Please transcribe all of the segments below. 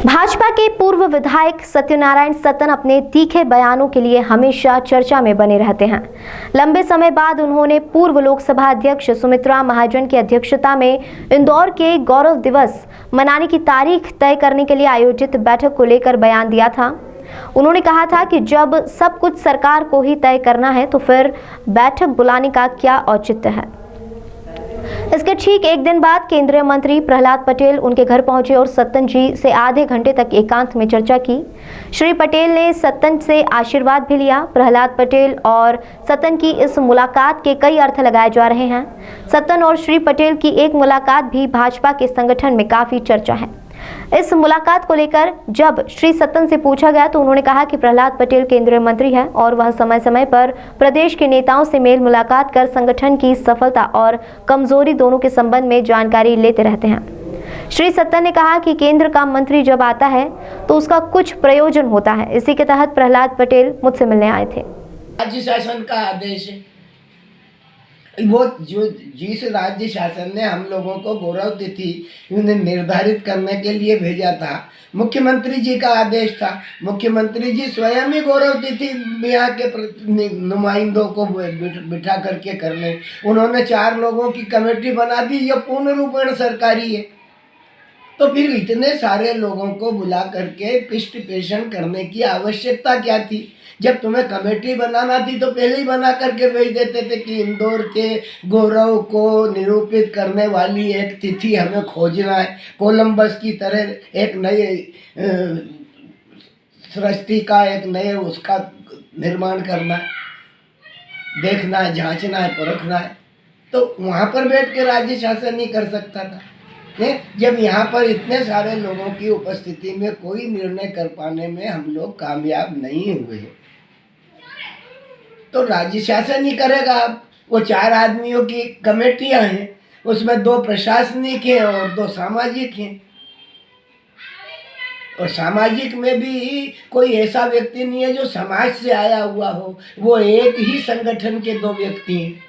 भाजपा के पूर्व विधायक सत्यनारायण सत्तन अपने तीखे बयानों के लिए हमेशा चर्चा में बने रहते हैं। लंबे समय बाद उन्होंने पूर्व लोकसभा अध्यक्ष सुमित्रा महाजन की अध्यक्षता में इंदौर के गौरव दिवस मनाने की तारीख तय करने के लिए आयोजित बैठक को लेकर बयान दिया था। उन्होंने कहा था कि जब सब कुछ सरकार को ही तय करना है तो फिर बैठक बुलाने का क्या औचित्य है। इसके ठीक एक दिन बाद केंद्रीय मंत्री प्रहलाद पटेल उनके घर पहुंचे और सत्तन जी से आधे घंटे तक एकांत में चर्चा की। श्री पटेल ने सत्तन से आशीर्वाद भी लिया। प्रहलाद पटेल और सत्तन की इस मुलाकात के कई अर्थ लगाए जा रहे हैं। सत्तन और श्री पटेल की एक मुलाकात भी भाजपा के संगठन में काफी चर्चा है। इस मुलाकात को लेकर जब श्री सत्तन से पूछा गया तो उन्होंने कहा कि प्रहलाद पटेल केंद्रीय मंत्री हैं और वह समय समय पर प्रदेश के नेताओं से मेल मुलाकात कर संगठन की सफलता और कमजोरी दोनों के संबंध में जानकारी लेते रहते हैं। श्री सत्तन ने कहा कि केंद्र का मंत्री जब आता है तो उसका कुछ प्रयोजन होता है। इसी के तहत प्रहलाद पटेल मुझसे मिलने आए थे। राज्य शासन का आदेश है, वो जो जिस राज्य शासन ने हम लोगों को गौरव तिथि उन्हें निर्धारित करने के लिए भेजा था, मुख्यमंत्री जी का आदेश था। मुख्यमंत्री जी स्वयं ही गौरव तिथि यहाँ के नुमाइंदों को बिठा करके कर लें। उन्होंने 4 लोगों की कमेटी बना दी, ये पूर्ण रूपेण सरकारी है। तो फिर इतने सारे लोगों को बुला करके पृष्ठ पेषण करने की आवश्यकता क्या थी? जब तुम्हें कमेटी बनाना थी तो पहले ही बना करके भेज देते थे कि इंदौर के गौरव को निरूपित करने वाली एक तिथि हमें खोजना है। कोलंबस की तरह एक नए सृष्टि का एक नए उसका निर्माण करना है, देखना है, जांचना है, परखना है। तो वहाँ पर बैठ के राज्य शासन नहीं कर सकता था। जब यहाँ पर इतने सारे लोगों की उपस्थिति में कोई निर्णय कर पाने में हम लोग कामयाब नहीं हुए तो राज्य शासन ही करेगा। अब वो 4 आदमियों की कमेटियां हैं, उसमें 2 प्रशासनिक हैं और 2 सामाजिक हैं। और सामाजिक में भी कोई ऐसा व्यक्ति नहीं है जो समाज से आया हुआ हो, वो एक ही संगठन के 2 व्यक्ति हैं।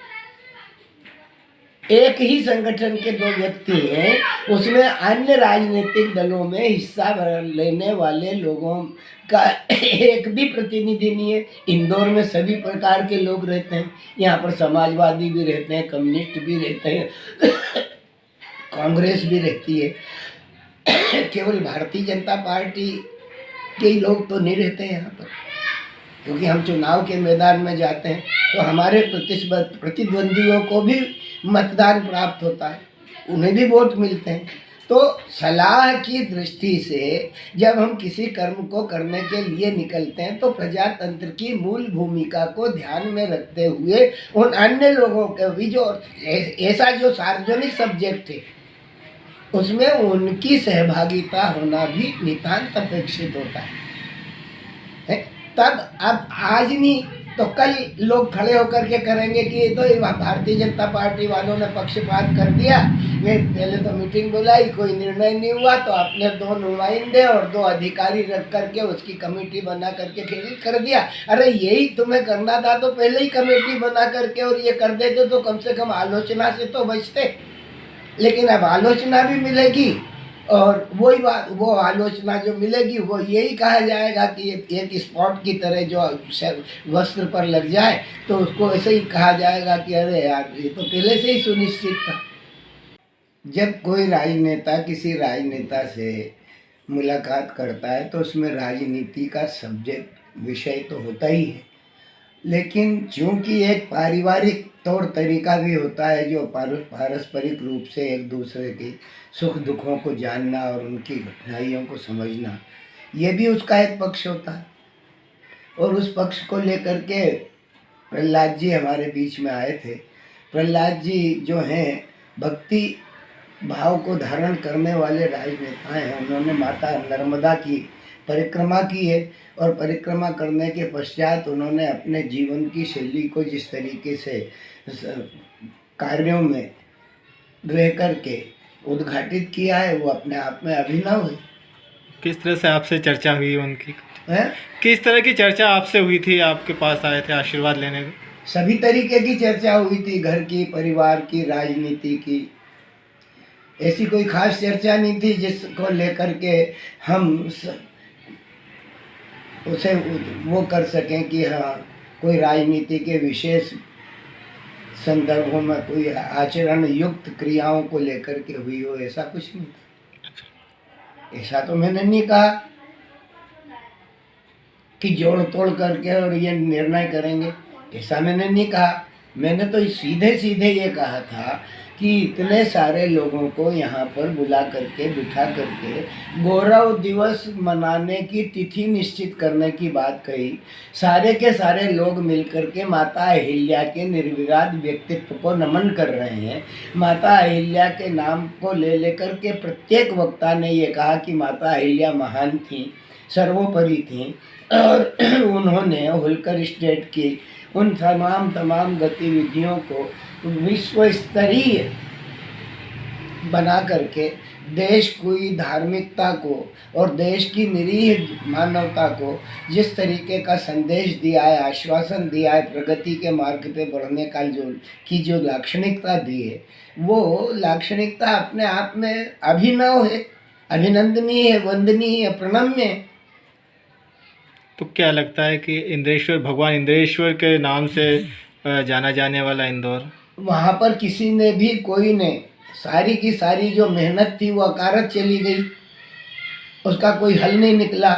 एक ही संगठन के 2 व्यक्ति हैं, उसमें अन्य राजनीतिक दलों में हिस्सा लेने वाले लोगों का एक भी प्रतिनिधि नहीं है। इंदौर में सभी प्रकार के लोग रहते हैं। यहाँ पर समाजवादी भी रहते हैं, कम्युनिस्ट भी रहते हैं, कांग्रेस भी रहती है। केवल भारतीय जनता पार्टी के लोग तो नहीं रहते यहाँ पर, क्योंकि हम चुनाव के मैदान में जाते हैं तो हमारे प्रतिद्वंदियों को भी मतदान प्राप्त होता है, उन्हें भी वोट मिलते हैं। तो सलाह की दृष्टि से जब हम किसी कर्म को करने के लिए निकलते हैं तो प्रजातंत्र की मूल भूमिका को ध्यान में रखते हुए उन अन्य लोगों के भी जो ऐसा जो सार्वजनिक सब्जेक्ट है उसमें उनकी सहभागिता होना भी नितांत अपेक्षित होता है। तब अब आज नहीं तो कल लोग खड़े होकर के करेंगे कि ये तो भारतीय जनता पार्टी वालों ने पक्षपात कर दिया। वे पहले तो मीटिंग बुलाई, कोई निर्णय नहीं हुआ तो अपने 2 नुमाइंदे और 2 अधिकारी रख करके उसकी कमेटी बना करके खेल कर दिया। अरे यही तुम्हें करना था तो पहले ही कमेटी बना करके और ये कर देते तो कम से कम आलोचना से तो बचते। लेकिन अब आलोचना भी मिलेगी और वही बात, वो आलोचना जो मिलेगी वो यही कहा जाएगा कि एक स्पॉट की तरह जो वस्त्र पर लग जाए तो उसको ऐसे ही कहा जाएगा कि अरे यार ये तो पहले से ही सुनिश्चित था। जब कोई राजनेता किसी राजनेता से मुलाकात करता है तो उसमें राजनीति का सब्जेक्ट विषय तो होता ही है, लेकिन चूँकि एक पारिवारिक तौर तरीका भी होता है जो पारस्परिक रूप से एक दूसरे के सुख दुखों को जानना और उनकी घटनाइयों को समझना, ये भी उसका एक पक्ष होता है। और उस पक्ष को लेकर के प्रहलाद जी हमारे बीच में आए थे। प्रहलाद जी जो हैं भक्ति भाव को धारण करने वाले राजनेता हैं। उन्होंने माता नर्मदा की परिक्रमा की है और परिक्रमा करने के पश्चात उन्होंने अपने जीवन की शैली को जिस तरीके से कार्यों में रह कर के उद्घाटित किया है वो अपने आप में अभिनव है। किस तरह से आपसे चर्चा हुई उनकी है? किस तरह की चर्चा आपसे हुई थी? आपके पास आए थे आशीर्वाद लेने? सभी तरीके की चर्चा हुई थी, घर की, परिवार की, राजनीति की। ऐसी कोई खास चर्चा नहीं थी जिसको लेकर के हम उसे वो कर सकें कि हाँ कोई राजनीति के विशेष संदर्भों में कोई आचरण युक्त क्रियाओं को लेकर के हुई हो, ऐसा कुछ नहीं था। ऐसा तो मैंने नहीं कहा कि जोड़ तोड़ करके और ये निर्णय करेंगे, ऐसा मैंने नहीं कहा। मैंने तो सीधे सीधे ये कहा था कि इतने सारे लोगों को यहाँ पर बुला करके बिठा करके गौरव दिवस मनाने की तिथि निश्चित करने की बात कही। सारे के सारे लोग मिलकर के माता अहिल्या के निर्विवाद व्यक्तित्व को नमन कर रहे हैं। माता अहिल्या के नाम को ले लेकर के प्रत्येक वक्ता ने ये कहा कि माता अहिल्या महान थी, सर्वोपरि थी, और उन्होंने होलकर स्टेट की उन तमाम गतिविधियों को विश्व स्तरीय बना करके देश की धार्मिकता को और देश की निरीह मानवता को जिस तरीके का संदेश दिया है, आश्वासन दिया है, प्रगति के मार्ग पे बढ़ने का जो लाक्षणिकता दी है, वो लाक्षणिकता अपने आप में अभिनव है, अभिनंदनीय है, वंदनीय है, प्रणम्य है। तो क्या लगता है कि इंद्रेश्वर, भगवान इंद्रेश्वर के नाम से जाना जाने वाला इंदौर, वहाँ पर किसी ने भी, कोई ने, सारी की सारी जो मेहनत थी वो अकारत चली गई, उसका कोई हल नहीं निकला,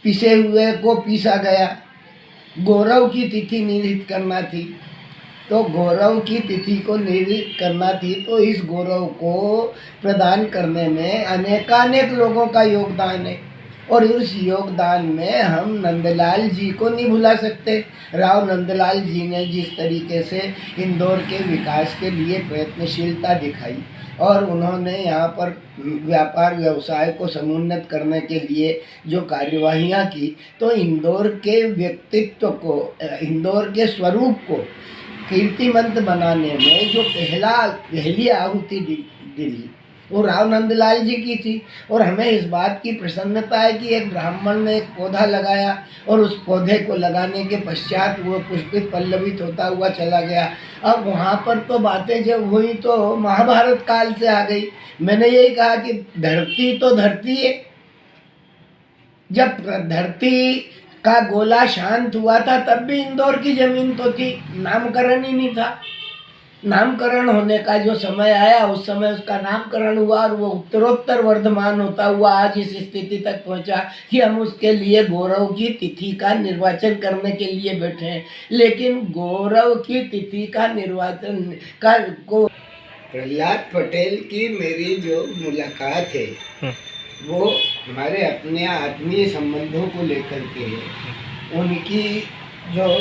पिसे हुए को पीसा गया। गौरव की तिथि निर्धारित करना थी, तो गौरव की तिथि को निर्धारित करना थी, तो इस गौरव को प्रदान करने में अनेकानेक लोगों का योगदान है, और उस योगदान में हम नंदलाल जी को नहीं भुला सकते। राव नंदलाल जी ने जिस तरीके से इंदौर के विकास के लिए प्रयत्नशीलता दिखाई और उन्होंने यहाँ पर व्यापार व्यवसाय को समुन्नत करने के लिए जो कार्यवाहियाँ की, तो इंदौर के व्यक्तित्व को, इंदौर के स्वरूप को कीर्तिमंत बनाने में जो पहली आहुति दिली वो राव नंदलाल जी की थी। और हमें इस बात की प्रसन्नता है कि एक ब्राह्मण ने एक पौधा लगाया और उस पौधे को लगाने के पश्चात वो पुष्पित पल्लवित होता हुआ चला गया। अब वहाँ पर तो बातें जब हुई तो महाभारत काल से आ गई। मैंने यही कहा कि धरती तो धरती है, जब धरती का गोला शांत हुआ था तब भी इंदौर की जमीन तो थी, नामकरण ही नहीं था। नामकरण होने का जो समय आया उस समय उसका नामकरण हुआ और वो उत्तरोत्तर वर्धमान होता हुआ आज इस स्थिति तक पहुंचा कि हम उसके लिए गौरव की तिथि का निर्वाचन करने के लिए बैठे हैं। लेकिन गौरव की तिथि का निर्वाचन का को प्रहलाद पटेल की मेरी जो मुलाकात है वो हमारे अपने आत्मीय संबंधों को लेकर के है। उनकी जो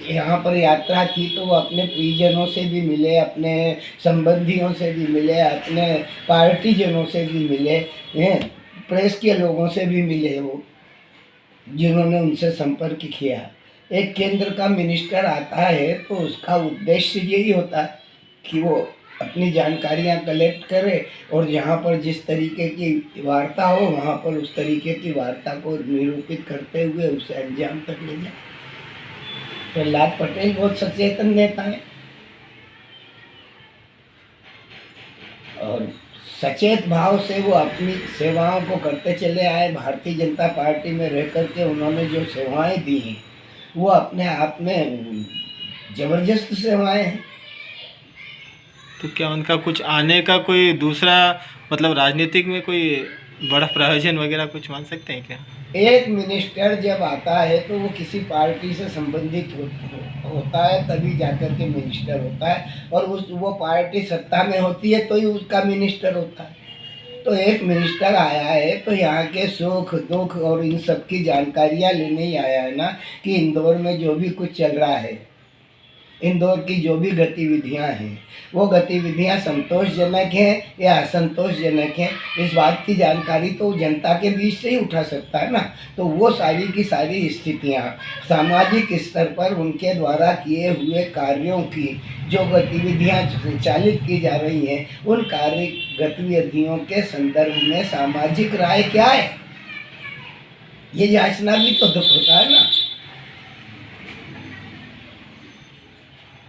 यहाँ पर यात्रा थी तो वो अपने प्रियजनों से भी मिले, अपने संबंधियों से भी मिले, अपने पार्टीजनों से भी मिले हैं, प्रेस के लोगों से भी मिले, वो जिन्होंने उनसे संपर्क किया। एक केंद्र का मिनिस्टर आता है तो उसका उद्देश्य यही होता है कि वो अपनी जानकारियाँ कलेक्ट करे और जहाँ पर जिस तरीके की वार्ता हो वहाँ पर उस तरीके की वार्ता को निरूपित करते हुए उसे अंजाम तक ले जाए। प्रहलाद पटेल बहुत सचेतन नेता है और सचेत भाव से वो अपनी सेवाओं को करते चले आए। भारतीय जनता पार्टी में रह कर के उन्होंने जो सेवाएं दी हैं वो अपने आप में जबरदस्त सेवाएं हैं। तो क्या उनका कुछ आने का कोई दूसरा मतलब राजनीतिक में कोई बड़ा प्रयोजन वगैरह कुछ मान सकते हैं क्या? एक मिनिस्टर जब आता है तो वो किसी पार्टी से संबंधित होता है तभी जाकर के मिनिस्टर होता है और वो पार्टी सत्ता में होती है तो ही उसका मिनिस्टर होता है। तो एक मिनिस्टर आया है तो यहाँ के सुख दुख और इन सब की जानकारियाँ लेने ही आया है ना कि इंदौर में जो भी कुछ चल रहा है, इंदौर की जो भी गतिविधियां हैं वो गतिविधियां संतोषजनक हैं या असंतोषजनक हैं, इस बात की जानकारी तो जनता के बीच से ही उठा सकता है ना। तो वो सारी की सारी स्थितियां सामाजिक स्तर पर उनके द्वारा किए हुए कार्यों की जो गतिविधियां संचालित की जा रही हैं उन कार्य गतिविधियों के संदर्भ में सामाजिक राय क्या है ये जांचना भी तो दुख होता है ना।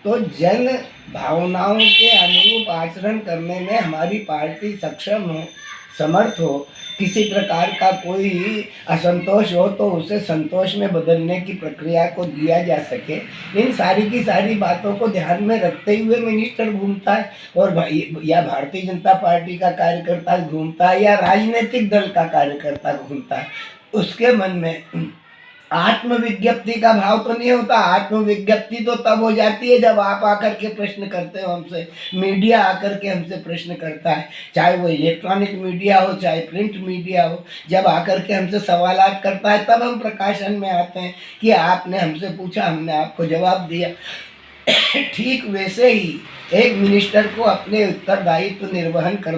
तो जन भावनाओं के अनुरूप आचरण करने में हमारी पार्टी सक्षम हो, समर्थ हो। किसी प्रकार का कोई असंतोष हो तो उसे संतोष में बदलने की प्रक्रिया को दिया जा सके, इन सारी की सारी बातों को ध्यान में रखते हुए मिनिस्टर घूमता है। और या भारतीय जनता पार्टी का कार्यकर्ता घूमता है या राजनीतिक दल का कार्यकर्ता घूमता है, उसके मन में आत्मविज्ञप्ति का भाव तो नहीं होता। आत्मविज्ञप्ति तो तब हो जाती है जब आप आकर के प्रश्न करते हो हमसे, मीडिया आकर के हमसे प्रश्न करता है, चाहे वो इलेक्ट्रॉनिक मीडिया हो चाहे प्रिंट मीडिया हो। जब आकर के हमसे सवालात करता है तब हम प्रकाशन में आते हैं कि आपने हमसे पूछा, हमने आपको जवाब दिया। ठीक वैसे ही एक मिनिस्टर को अपने उत्तरदायित्व निर्वहन कर